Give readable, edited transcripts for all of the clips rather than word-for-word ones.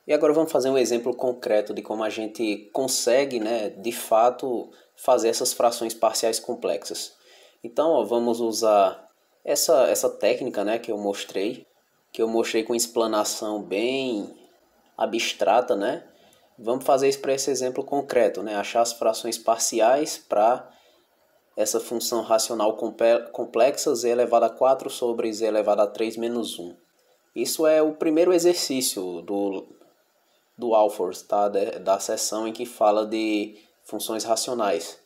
E agora vamos fazer um exemplo concreto de como a gente consegue, né, de fato, fazer essas frações parciais complexas. Então, ó, vamos usar essa técnica, né, que eu mostrei com explanação bem abstrata, né? Vamos fazer isso para esse exemplo concreto, né? Achar as frações parciais para essa função racional complexa z elevado a 4 sobre z elevado a 3 menos 1. Isso é o primeiro exercício do Alfors, tá? Da seção em que fala de funções racionais.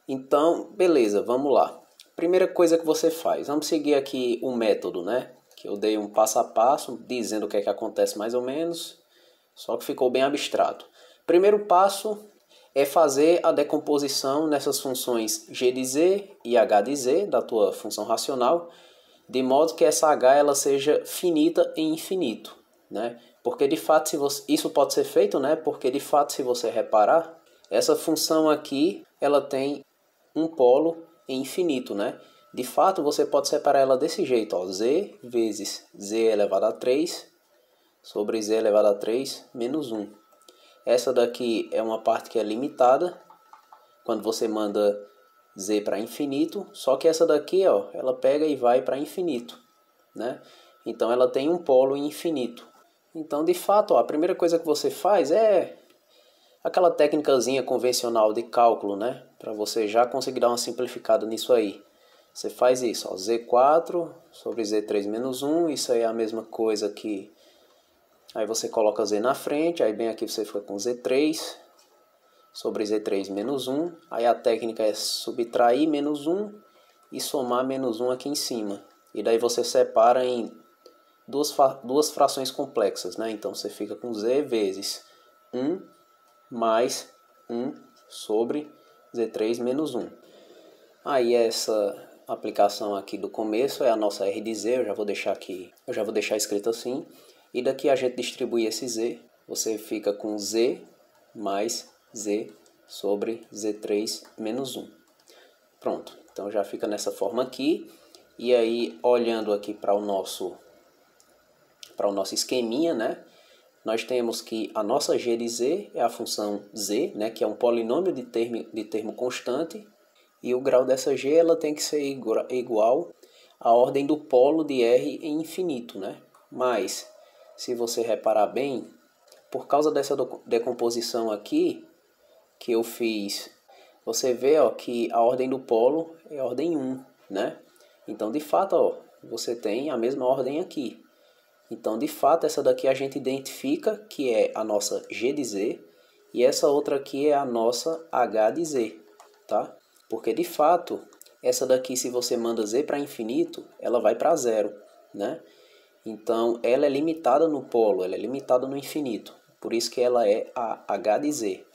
Então, beleza, vamos lá. Primeira coisa que você faz, vamos seguir aqui o método, né? Que eu dei um passo a passo, dizendo o que é que acontece mais ou menos, só que ficou bem abstrato. Primeiro passo é fazer a decomposição nessas funções g de z e h de z da tua função racional, de modo que essa h ela seja finita em infinito, né? Porque de fato se você, isso pode ser feito, né? Porque de fato se você reparar, essa função aqui ela tem um polo em infinito, né? De fato você pode separar ela desse jeito, ó, z vezes z elevado a 3 sobre z elevado a 3 menos 1. Essa daqui é uma parte que é limitada, quando você manda z para infinito, só que essa daqui, ó, ela pega e vai para infinito, né? Então ela tem um polo infinito. Então, de fato, ó, a primeira coisa que você faz é aquela técnicazinha convencional de cálculo, né? Para você já conseguir dar uma simplificada nisso aí. Você faz isso, ó, z4 sobre z3 menos 1, isso aí é a mesma coisa que... Aí você coloca z na frente, aí bem aqui você fica com z3 sobre z3 menos 1. Aí a técnica é subtrair menos 1 e somar menos 1 aqui em cima. E daí você separa em duas frações complexas, né? Então você fica com z vezes 1 mais 1 sobre z3 menos 1. Aí essa aplicação aqui do começo é a nossa r de z, eu já vou deixar escrito assim. E daqui a gente distribui esse z, você fica com z mais z sobre z3 menos 1. Pronto, então já fica nessa forma aqui. E aí, olhando aqui para o nosso esqueminha, né? Nós temos que a nossa g de z é a função z, né? Que é um polinômio de termo constante. E o grau dessa g ela tem que ser igual à ordem do polo de r em infinito, né? Mas, se você reparar bem, por causa dessa decomposição aqui que eu fiz, você vê, ó, que a ordem do polo é a ordem 1, né? Então, de fato, ó, você tem a mesma ordem aqui. Então, de fato, essa daqui a gente identifica que é a nossa g de z e essa outra aqui é a nossa h de z, tá? Porque, de fato, essa daqui, se você manda z para infinito, ela vai para zero, né? Então, ela é limitada no polo, ela é limitada no infinito. Por isso que ela é a h de z.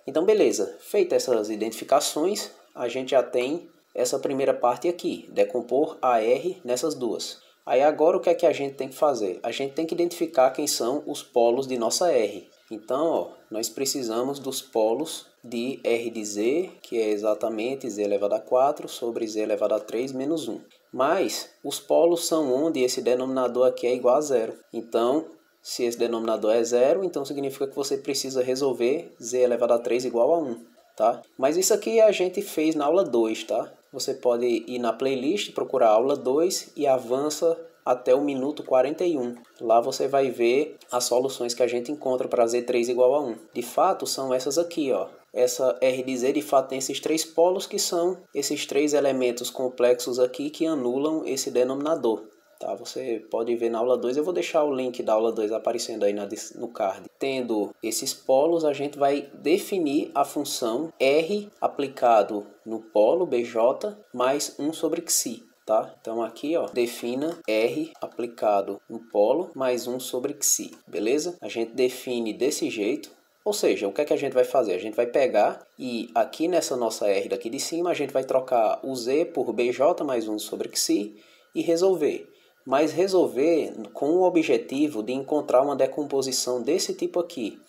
Então, beleza. Feitas essas identificações, a gente já tem essa primeira parte aqui, decompor a R nessas duas. Aí agora o que é que a gente tem que fazer? A gente tem que identificar quem são os polos de nossa R. Então, ó, nós precisamos dos polos de R de z, que é exatamente z elevado a 4 sobre z elevado a 3 menos 1. Mas os polos são onde esse denominador aqui é igual a zero. Então, se esse denominador é zero, então significa que você precisa resolver z elevado a 3 igual a 1. Tá? Mas isso aqui a gente fez na aula 2, tá? Você pode ir na playlist, procurar a aula 2 e avança até o minuto 41. Lá você vai ver as soluções que a gente encontra para z3 igual a 1. De fato, são essas aqui, ó. Essa R de z, de fato, tem esses três polos, que são esses três elementos complexos aqui que anulam esse denominador. Tá, você pode ver na aula 2, eu vou deixar o link da aula 2 aparecendo aí no card. Tendo esses polos, a gente vai definir a função R aplicado no polo BJ mais 1 sobre xi. Tá? Então aqui, ó, defina R aplicado no polo mais 1 sobre xi, beleza? A gente define desse jeito. Ou seja, o que é que a gente vai fazer? A gente vai pegar e aqui nessa nossa R daqui de cima, a gente vai trocar o Z por BJ mais 1 sobre xi e resolver. Mas resolver com o objetivo de encontrar uma decomposição desse tipo aqui.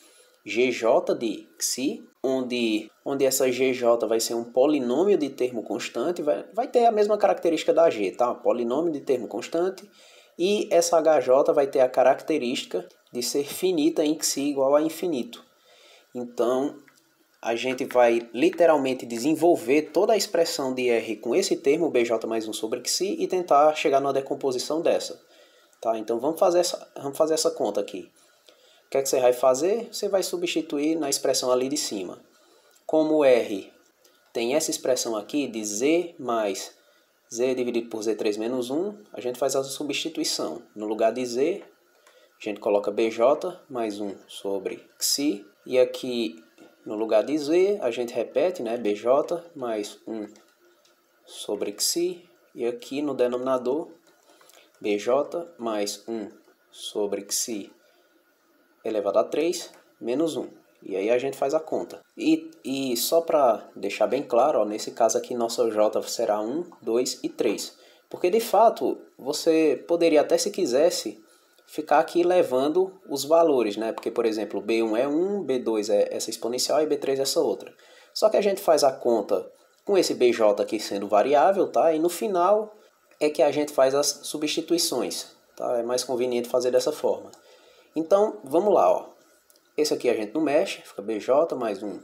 GJ de xi, onde essa GJ vai ser um polinômio de termo constante, vai ter a mesma característica da G, tá? Polinômio de termo constante, E essa HJ vai ter a característica de ser finita em xi igual a infinito. Então, a gente vai literalmente desenvolver toda a expressão de R com esse termo, bj mais 1 sobre xi, e tentar chegar numa decomposição dessa. Tá? Então, vamos fazer essa conta aqui. O que é que você vai fazer? Você vai substituir na expressão ali de cima. Como R tem essa expressão aqui de z mais z dividido por z3 menos 1, a gente faz a substituição. No lugar de z, a gente coloca bj mais 1 sobre xi. E aqui, no lugar de z, a gente repete, né, bj mais 1 sobre xi. E aqui no denominador, bj mais 1 sobre xi elevado a 3 menos 1. E aí a gente faz a conta. E só para deixar bem claro, ó, nesse caso aqui nossa J será 1, 2 e 3. Porque de fato, você poderia até, se quisesse, ficar aqui levando os valores, né? Porque, por exemplo, B1 é 1, B2 é essa exponencial e B3 é essa outra. Só que a gente faz a conta com esse BJ aqui sendo variável, tá? E no final é que a gente faz as substituições, tá? É mais conveniente fazer dessa forma. Então, vamos lá, ó. Esse aqui a gente não mexe, fica bj mais 1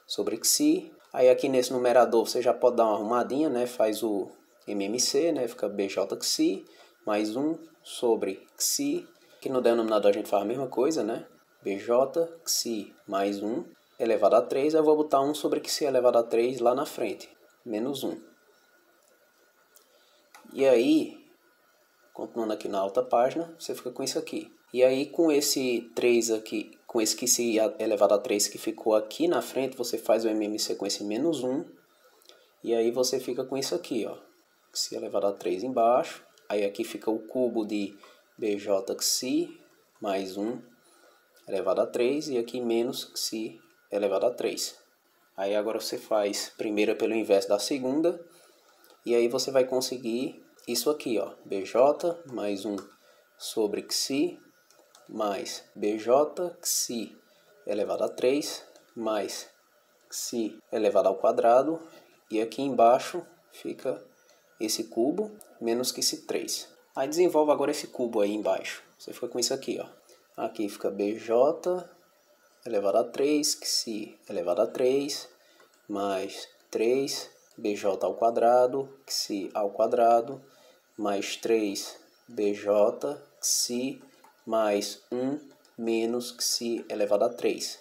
sobre xi. Aí aqui nesse numerador você já pode dar uma arrumadinha, né? Faz o MMC, né? Fica bj xi mais 1 sobre xi. Aqui no denominador a gente faz a mesma coisa, né? bj xi mais 1 elevado a 3. Eu vou botar 1 sobre xi elevado a 3 lá na frente, menos 1. E aí, continuando aqui na outra página, você fica com isso aqui. E aí com esse 3 aqui, com esse xi elevado a 3 que ficou aqui na frente, você faz o MMC com esse menos 1. E aí você fica com isso aqui, ó. Xi elevado a 3 embaixo. Aí aqui fica o cubo de bj xi mais 1 elevado a 3. E aqui menos xi elevado a 3. Aí agora você faz primeira pelo inverso da segunda. E aí você vai conseguir isso aqui, ó. bj mais 1 sobre xi mais bj xi elevado a 3 mais xi elevado ao quadrado. E aqui embaixo fica esse cubo menos xi 3. Aí desenvolve agora esse cubo aí embaixo. Você fica com isso aqui, ó. Aqui fica bj elevado a 3 xi elevado a 3 mais 3 bj ao quadrado xi ao quadrado mais 3 bj xi mais 1 menos xi elevado a 3.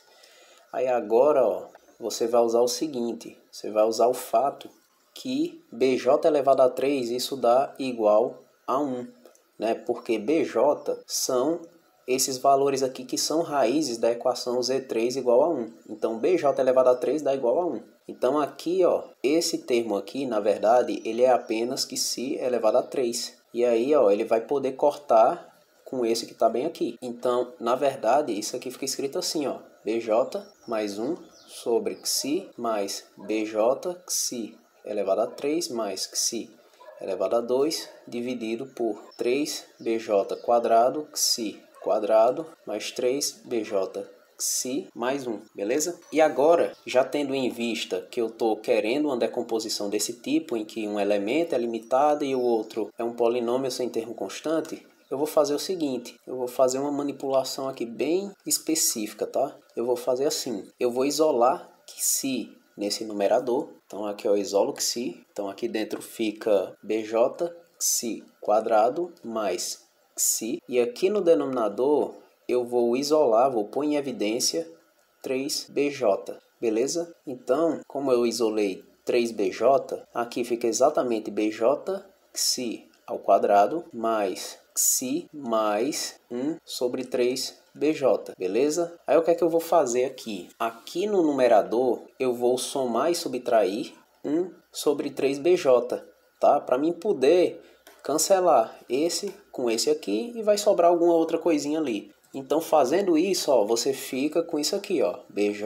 Aí agora, ó, você vai usar o seguinte, você vai usar o fato que bj elevado a 3, isso dá igual a 1, né? Porque bj são esses valores aqui que são raízes da equação z3 igual a 1. Então, bj elevado a 3 dá igual a 1. Então, aqui, ó, esse termo aqui, na verdade, ele é apenas xi elevado a 3. E aí, ó, ele vai poder cortar com esse que está bem aqui. Então, na verdade, isso aqui fica escrito assim, ó. bj mais 1 sobre xi mais bj xi elevado a 3 mais xi elevado a 2 dividido por 3bj quadrado xi quadrado mais 3bj xi mais 1, beleza? E agora, já tendo em vista que eu estou querendo uma decomposição desse tipo, em que um elemento é limitado e o outro é um polinômio sem termo constante, eu vou fazer o seguinte, eu vou fazer uma manipulação aqui bem específica, tá? Eu vou fazer assim, eu vou isolar xi nesse numerador, então aqui eu isolo xi, então aqui dentro fica bj xi quadrado mais xi, e aqui no denominador eu vou isolar, vou pôr em evidência 3bj, beleza? Então, como eu isolei 3bj, aqui fica exatamente bj xi ao quadrado mais xi mais 1 sobre 3bj, beleza? Aí o que é que eu vou fazer aqui? Aqui no numerador eu vou somar e subtrair 1 sobre 3bj, tá? Para mim poder cancelar esse com esse aqui e vai sobrar alguma outra coisinha ali. Então fazendo isso, ó, você fica com isso aqui, ó, bj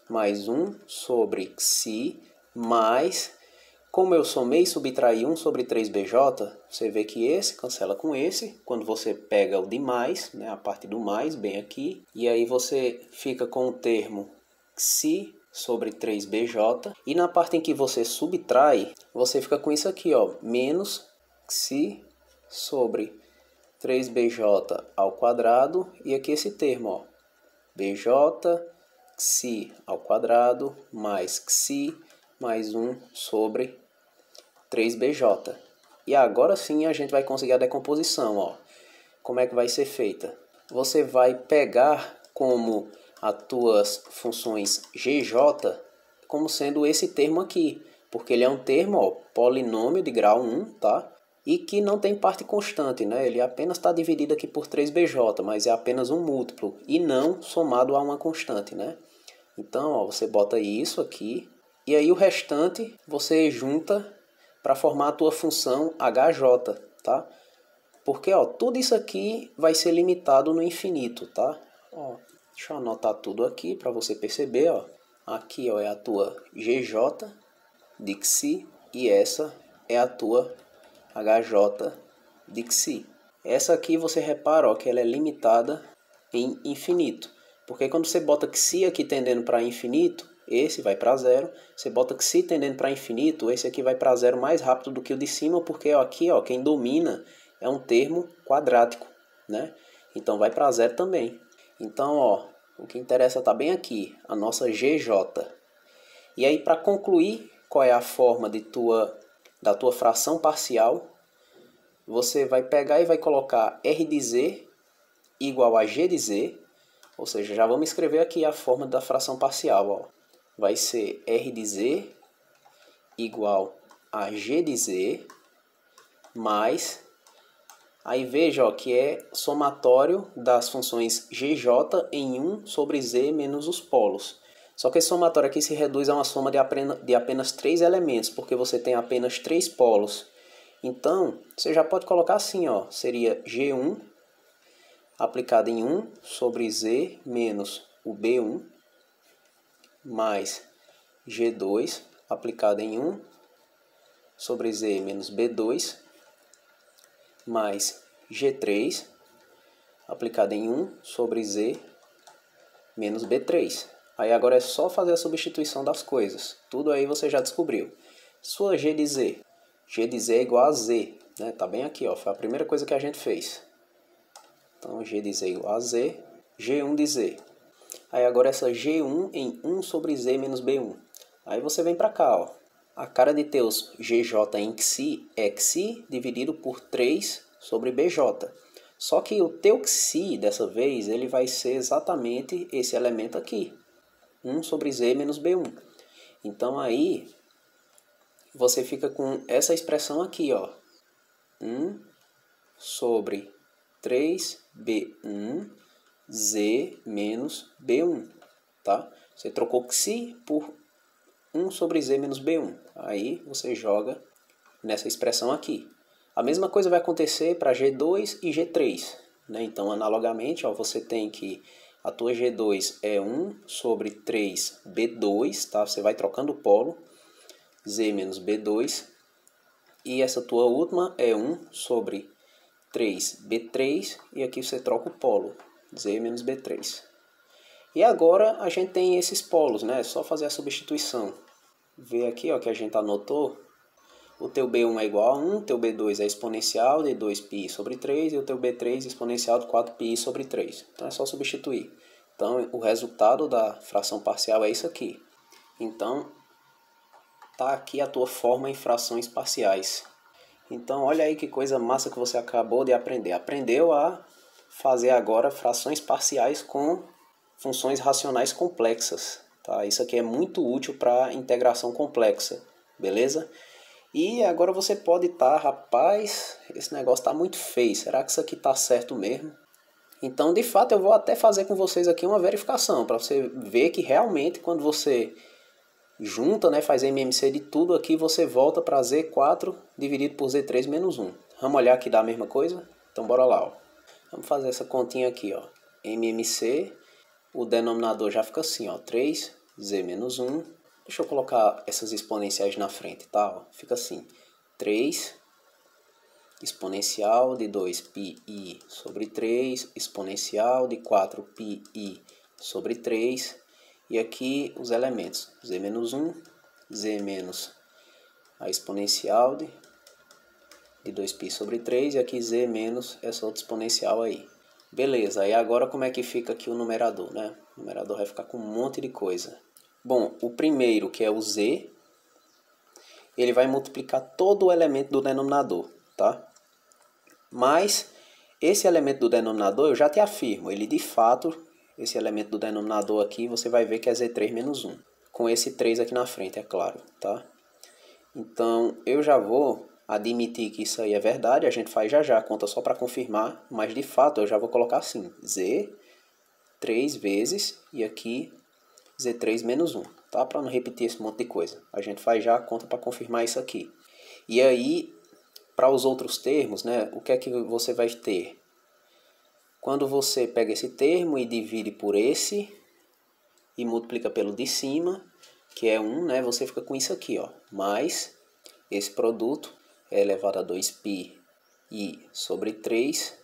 mais 1 sobre xi mais... Como eu somei e subtraí 1 sobre 3bj, você vê que esse cancela com esse. Quando você pega o de mais, né, a parte do mais, bem aqui. E aí você fica com o termo xi sobre 3bj. E na parte em que você subtrai, você fica com isso aqui, ó, menos xi sobre 3bj ao quadrado, e aqui esse termo, ó, bj xi ao quadrado mais xi mais 1 sobre 3bj. E agora sim a gente vai conseguir a decomposição, ó. Como é que vai ser feita? Você vai pegar como as tuas funções gj como sendo esse termo aqui, porque ele é um termo, ó, polinômio de grau 1, tá? E que não tem parte constante, né? Ele apenas está dividido aqui por 3bj, mas é apenas um múltiplo e não somado a uma constante, né? Então, ó, você bota isso aqui e aí o restante você junta para formar a tua função hj, tá? Porque, ó, tudo isso aqui vai ser limitado no infinito, tá? Ó, deixa eu anotar tudo aqui para você perceber, ó. Aqui, ó, é a tua gj de xi e essa é a tua hj de xi. Essa aqui você repara, ó, que ela é limitada em infinito. Porque quando você bota xi aqui tendendo para infinito, esse vai para zero. Você bota xi tendendo para infinito, esse aqui vai para zero mais rápido do que o de cima, porque ó, aqui, ó, quem domina é um termo quadrático, né? Então vai para zero também. Então, ó, o que interessa tá bem aqui, a nossa gj. E aí, para concluir, qual é a forma da tua fração parcial? Você vai pegar e vai colocar r de z igual a g de z, ou seja, já vamos escrever aqui a forma da fração parcial, ó. Vai ser r de z igual a g de z mais, aí veja, ó, que é somatório das funções gj em 1 sobre z menos os polos. Só que esse somatório aqui se reduz a uma soma de apenas 3 elementos, porque você tem apenas 3 polos. Então, você já pode colocar assim, ó, seria g1 aplicado em 1 sobre z menos o b1 mais g2 aplicado em 1 sobre z menos b2 mais g3 aplicado em 1 sobre z menos b3. Aí agora é só fazer a substituição das coisas. Tudo aí você já descobriu. Sua g de z. G de z é igual a z, né? Tá bem aqui, ó. Foi a primeira coisa que a gente fez. Então, g de z igual a z. G1 de z. Aí agora essa g1 em 1 sobre z menos b1. Aí você vem para cá, ó. A cara de teus gj em xi é xi dividido por 3 sobre bj. Só que o teu xi, dessa vez, ele vai ser exatamente esse elemento aqui. 1 sobre z menos b1. Então aí você fica com essa expressão aqui, ó. 1 sobre 3b1 z menos b1, tá? Você trocou xi por 1 sobre z menos b1. Aí você joga nessa expressão aqui. A mesma coisa vai acontecer para G2 e G3, né? Então, analogamente, ó, você tem que a tua G2 é 1 sobre 3b2, tá? Você vai trocando o polo, z menos b2. E essa tua última é 1 sobre 3b3, e aqui você troca o polo, z menos b3. E agora a gente tem esses polos, né? É só fazer a substituição. Vê aqui, ó, que a gente anotou. O teu B1 é igual a 1, teu B2 é exponencial de 2π sobre 3 e o teu B3 é exponencial de 4π sobre 3. Então é só substituir. Então o resultado da fração parcial é isso aqui. Então tá aqui a tua forma em frações parciais. Então olha aí que coisa massa que você acabou de aprender. Aprendeu a fazer agora frações parciais com funções racionais complexas. Tá? Isso aqui é muito útil para integração complexa, beleza? E agora você pode estar, rapaz, esse negócio está muito feio, será que isso aqui está certo mesmo? Então, de fato, eu vou até fazer com vocês aqui uma verificação, para você ver que realmente quando você junta, né, faz MMC de tudo aqui, você volta para Z4 dividido por Z3 menos 1. Vamos olhar aqui da mesma coisa? Então, bora lá. Ó. Vamos fazer essa continha aqui. Ó. MMC, o denominador já fica assim, ó, 3Z menos 1. Deixa eu colocar essas exponenciais na frente, tá? Fica assim, 3 exponencial de 2πi sobre 3, exponencial de 4πi sobre 3, e aqui os elementos, z menos 1, z menos a exponencial de de 2π sobre 3 e aqui z menos essa outra exponencial aí. Beleza, aí agora como é que fica aqui o numerador, né? O numerador vai ficar com um monte de coisa. Bom, o primeiro, que é o z, ele vai multiplicar todo o elemento do denominador, tá? Mas esse elemento do denominador, eu já te afirmo, ele de fato, esse elemento do denominador aqui, você vai ver que é z3 menos 1. Com esse 3 aqui na frente, é claro, tá? Então, eu já vou admitir que isso aí é verdade, a gente faz já já, conta só para confirmar, mas de fato eu já vou colocar assim, z 3 vezes e aqui z3 menos 1, tá? Para não repetir esse monte de coisa. A gente faz já a conta para confirmar isso aqui. E aí, para os outros termos, né, o que é que você vai ter? Quando você pega esse termo e divide por esse e multiplica pelo de cima, que é 1, né, você fica com isso aqui, ó, mais esse produto é elevado a 2π i sobre 3.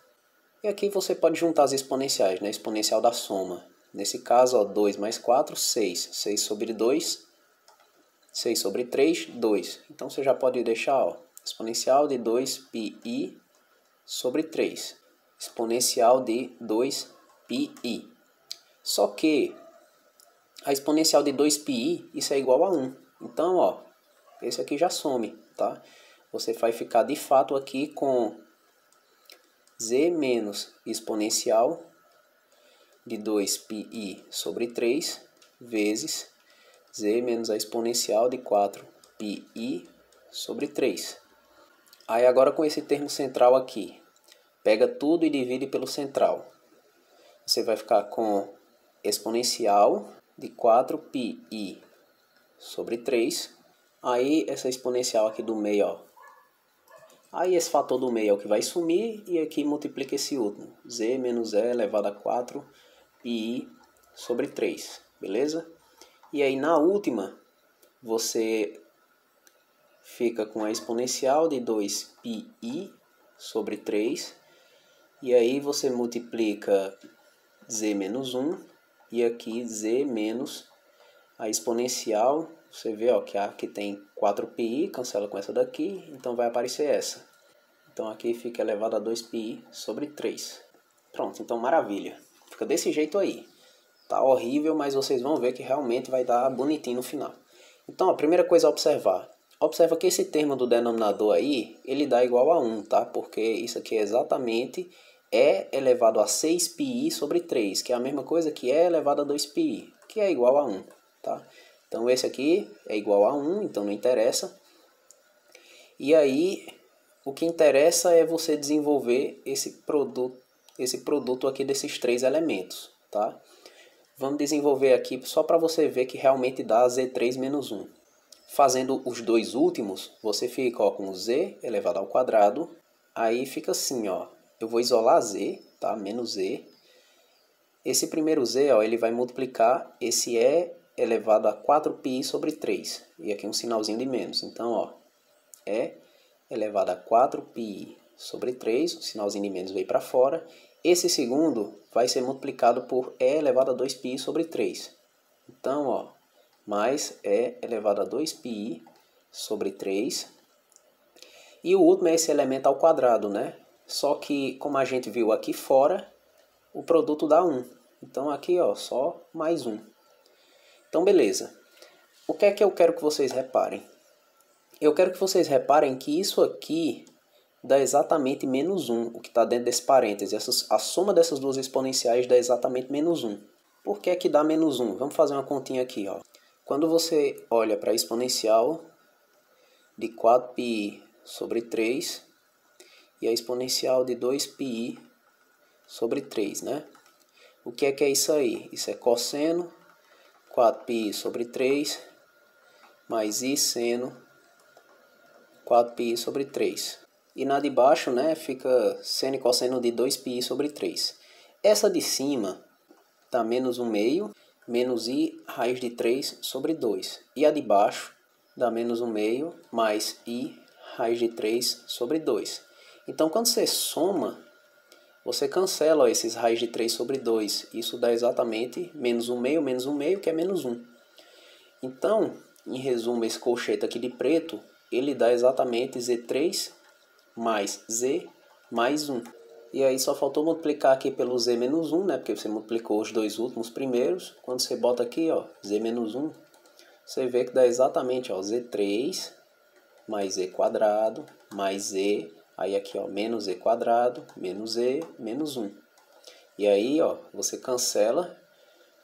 E aqui você pode juntar as exponenciais, né, exponencial da soma. Nesse caso, ó, 2 mais 4, 6. 6 sobre 2, 6 sobre 3, 2. Então você já pode deixar, ó, exponencial de 2πi sobre 3. Exponencial de 2πi. Só que a exponencial de 2πi, isso é igual a 1. Então, ó, esse aqui já some, tá? Você vai ficar de fato aqui com z menos exponencial de 2πi sobre 3 vezes z menos a exponencial de 4πi sobre 3. Aí agora com esse termo central aqui, pega tudo e divide pelo central. Você vai ficar com exponencial de 4πi sobre 3. Aí essa exponencial aqui do meio, ó. Aí esse fator do meio é o que vai sumir e aqui multiplica esse último. Z menos E elevado a 4πi sobre 3. Beleza? E aí na última, você fica com a exponencial de 2πi sobre 3. E aí você multiplica z menos 1 e aqui z menos a exponencial. Você vê, ó, que aqui tem 4πi, cancela com essa daqui, então vai aparecer essa. Então aqui fica elevado a 2πi sobre 3. Pronto, então maravilha. Fica desse jeito aí. Tá horrível, mas vocês vão ver que realmente vai dar bonitinho no final. Então a primeira coisa a observar. Observa que esse termo do denominador aí, ele dá igual a 1, tá? Porque isso aqui é exatamente E elevado a 6πi sobre 3, que é a mesma coisa que E elevado a 2πi, que é igual a 1, tá? Então esse aqui é igual a 1, então não interessa. E aí, o que interessa é você desenvolver esse produto aqui desses três elementos, tá? Vamos desenvolver aqui só para você ver que realmente dá z3 menos 1. Fazendo os dois últimos, você fica, ó, com z elevado ao quadrado. Aí fica assim, ó. Eu vou isolar z, tá? Menos z. Esse primeiro z, ó, ele vai multiplicar esse e elevado a 4πi sobre 3. E aqui um sinalzinho de menos. Então, ó, e elevado a 4πi sobre 3. O sinalzinho de menos veio para fora. Esse segundo vai ser multiplicado por e elevado a 2πi sobre 3. Então, ó, mais e elevado a 2πi sobre 3. E o último é esse elemento ao quadrado, né? Só que, como a gente viu aqui fora, o produto dá 1. Então aqui, ó, só mais 1. Então, beleza. O que é que eu quero que vocês reparem? Eu quero que vocês reparem que isso aqui dá exatamente menos 1, o que está dentro desse parêntese. A soma dessas duas exponenciais dá exatamente menos 1. Por que é que dá menos 1? Vamos fazer uma continha aqui, ó. Quando você olha para a exponencial de 4πi sobre 3 e a exponencial de 2πi sobre 3, né? O que é isso aí? Isso é cosseno 4πi sobre 3 mais i seno 4πi sobre 3. E na de baixo, né, fica seno e cosseno de 2πi sobre 3. Essa de cima dá menos 1 meio, menos i raiz de 3 sobre 2. E a de baixo dá menos 1 meio mais i raiz de 3 sobre 2. Então, quando você soma, você cancela, ó, esses raiz de 3 sobre 2. Isso dá exatamente menos 1 meio, que é menos 1. Então, em resumo, esse colchete aqui de preto, ele dá exatamente z3 mais z mais 1. E aí só faltou multiplicar aqui pelo z menos 1, né? Porque você multiplicou os dois últimos primeiros. Quando você bota aqui, ó, z menos 1, você vê que dá exatamente, ó, z3 mais z quadrado mais z. Aí aqui, ó, menos z quadrado menos z menos 1. E aí, ó, você cancela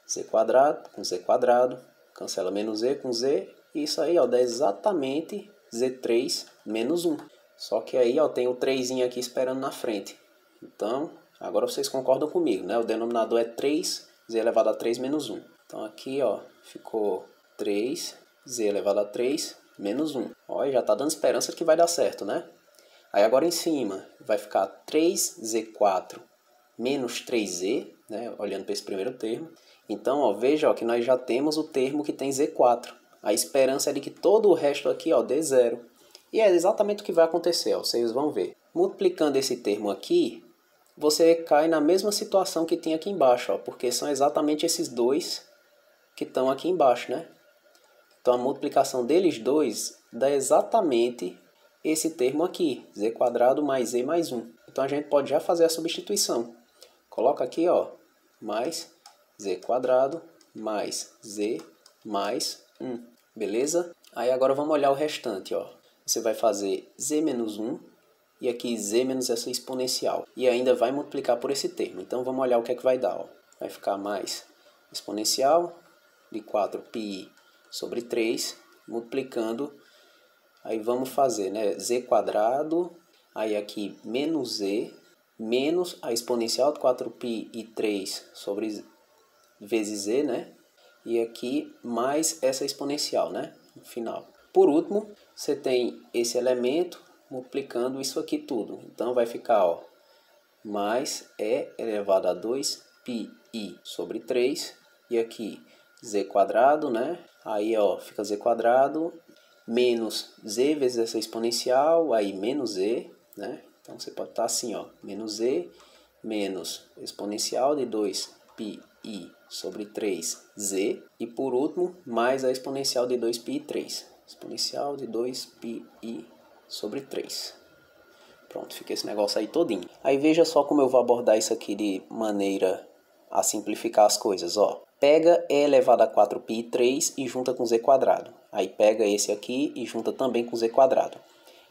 z quadrado, cancela menos z com z. E isso aí, ó, dá exatamente z3 menos 1. Só que aí, ó, tem o 3 aqui esperando na frente. Então, agora vocês concordam comigo, né? O denominador é 3, z elevado a 3 menos 1. Então aqui, ó, ficou 3, z elevado a 3 menos 1. Ó, já tá dando esperança de que vai dar certo, né? Aí agora em cima vai ficar 3z4 menos 3z, né? Olhando para esse primeiro termo. Então, ó, veja, ó, que nós já temos o termo que tem z4. A esperança é de que todo o resto aqui, ó, dê zero. E é exatamente o que vai acontecer, ó, vocês vão ver. Multiplicando esse termo aqui, você cai na mesma situação que tem aqui embaixo, ó, porque são exatamente esses dois que estão aqui embaixo, né? Então a multiplicação deles dois dá exatamente esse termo aqui, z quadrado mais z mais 1. Então a gente pode já fazer a substituição. Coloca aqui, ó, mais z quadrado mais z mais 1, beleza? Aí agora vamos olhar o restante, ó. Você vai fazer z menos 1 e aqui z menos essa exponencial. E ainda vai multiplicar por esse termo. Então vamos olhar o que é que vai dar, ó. Vai ficar mais exponencial de 4πi sobre 3, multiplicando. Aí vamos fazer, né, z quadrado, aí aqui menos z, menos a exponencial de 4π e 3 sobre vezes z, né? E aqui mais essa exponencial, né? No final. Por último, você tem esse elemento multiplicando isso aqui tudo. Então vai ficar, ó, mais e elevado a 2πi sobre 3. E aqui z quadrado, né? Aí, ó, fica z quadrado menos z vezes essa exponencial, aí menos z, né? Então você pode estar assim, ó, menos z menos exponencial de 2πi sobre 3z. E por último, mais a exponencial de 2π e 3. Exponencial de 2πi sobre 3. Pronto, fica esse negócio aí todinho. Aí veja só como eu vou abordar isso aqui de maneira a simplificar as coisas, ó. Pega e elevado a 4π e 3 e junta com z quadrado. Aí pega esse aqui e junta também com z quadrado.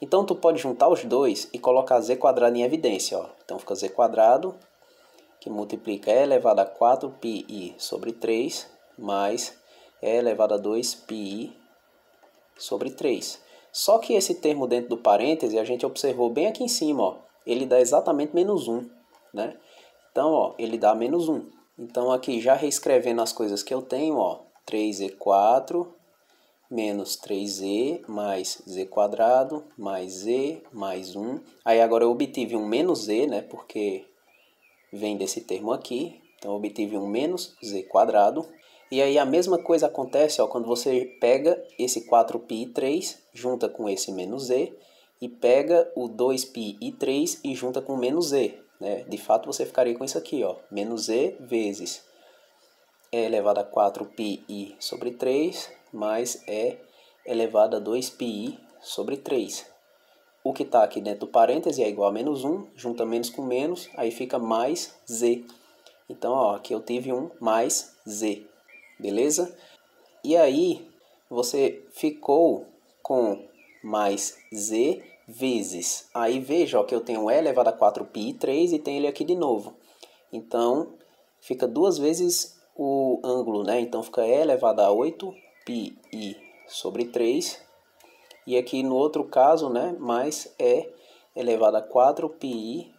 Então tu pode juntar os dois e colocar z quadrado em evidência, ó. Então fica z quadrado, que multiplica e elevado a 4πi sobre 3, mais e elevado a 2πi sobre 3. Só que esse termo dentro do parêntese, a gente observou bem aqui em cima, ó, ele dá exatamente menos 1, né? Então, ó, ele dá menos 1. Então, aqui, já reescrevendo as coisas que eu tenho, ó, 3z4 menos 3z mais z quadrado mais z mais 1. Aí, agora eu obtive um menos z, né? Porque vem desse termo aqui. Então, eu obtive um menos z quadrado. E aí, a mesma coisa acontece, ó, quando você pega esse 4π e 3, junta com esse menos z, e pega o 2π e 3 e junta com menos z. Né? De fato, você ficaria com isso aqui, ó, menos z vezes e elevado a 4πi sobre 3, mais e elevado a 2πi sobre 3. O que está aqui dentro do parêntese é igual a menos 1, junta menos com menos, aí fica mais z. Então, ó, aqui eu tive um mais z, beleza? E aí, você ficou com mais z vezes. Aí veja, ó, que eu tenho e elevado a 4π e 3 e tem ele aqui de novo. Então, fica duas vezes o ângulo, né? Então, fica e elevado a 8πi sobre 3. E aqui no outro caso, né? Mais e elevado a 4πi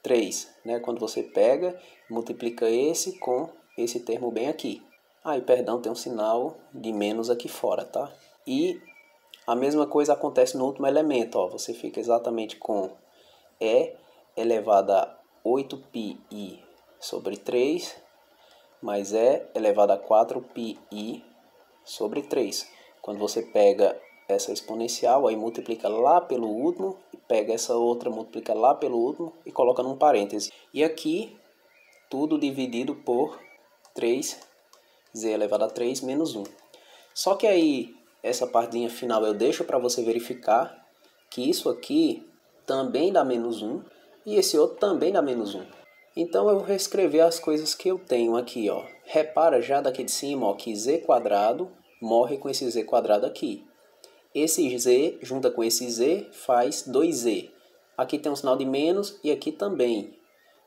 3, né? Quando você pega, multiplica esse com esse termo bem aqui. Aí, perdão, tem um sinal de menos aqui fora, tá? E a mesma coisa acontece no último elemento, ó. Você fica exatamente com e elevado a 8πi sobre 3, mais e elevado a 4πi sobre 3. Quando você pega essa exponencial, aí multiplica lá pelo último, e pega essa outra, multiplica lá pelo último e coloca num parêntese. E aqui, tudo dividido por 3z elevado a 3 menos 1. Só que aí, essa partezinha final eu deixo para você verificar que isso aqui também dá menos 1, e esse outro também dá menos 1. Então eu vou reescrever as coisas que eu tenho aqui, ó. Repara já daqui de cima, ó, que z² morre com esse z² aqui. Esse z junta com esse z faz 2z. Aqui tem um sinal de menos e aqui também.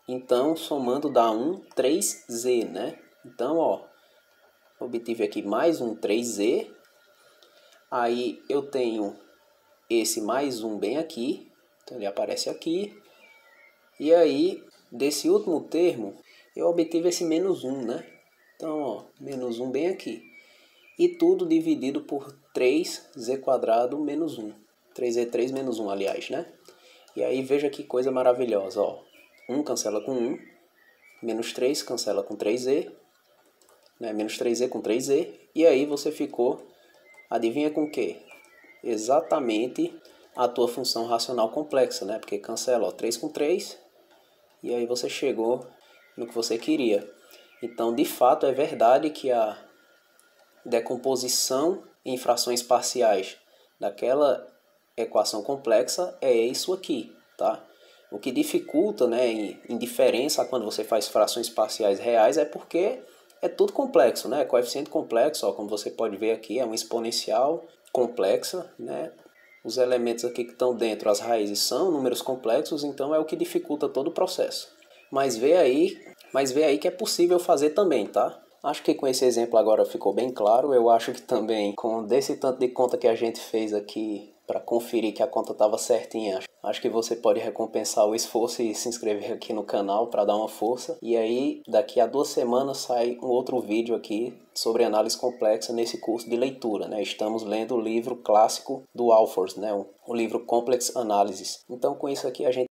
Então, somando dá 3z, né? Então, ó, obtive aqui mais 3z. Aí eu tenho esse mais 1 bem aqui. Então, ele aparece aqui. E aí, desse último termo, eu obtive esse menos 1, né? Então, ó, menos 1 bem aqui. E tudo dividido por 3z² menos 1. 3z3 menos 1, aliás, né? E aí, veja que coisa maravilhosa, ó. 1 cancela com 1, menos 3 cancela com 3z, né? Menos 3z com 3z, e aí você ficou, adivinha com o quê? Exatamente a tua função racional complexa, né? Porque cancela, ó, 3 com 3, e aí você chegou no que você queria. Então, de fato, é verdade que a decomposição em frações parciais daquela equação complexa é isso aqui, tá? O que dificulta, né, em diferença quando você faz frações parciais reais é porque é tudo complexo, né? Coeficiente complexo, ó, como você pode ver aqui, é uma exponencial complexa, né? Os elementos aqui que estão dentro, as raízes, são números complexos, então é o que dificulta todo o processo. Mas vê aí que é possível fazer também, tá? Acho que com esse exemplo agora ficou bem claro. Eu acho que também com desse tanto de conta que a gente fez aqui para conferir que a conta estava certinha, acho que você pode recompensar o esforço e se inscrever aqui no canal para dar uma força. E aí, daqui a 2 semanas sai um outro vídeo aqui sobre análise complexa nesse curso de leitura, né? Estamos lendo o livro clássico do Alfors, né? O livro Complex Analysis. Então, com isso aqui a gente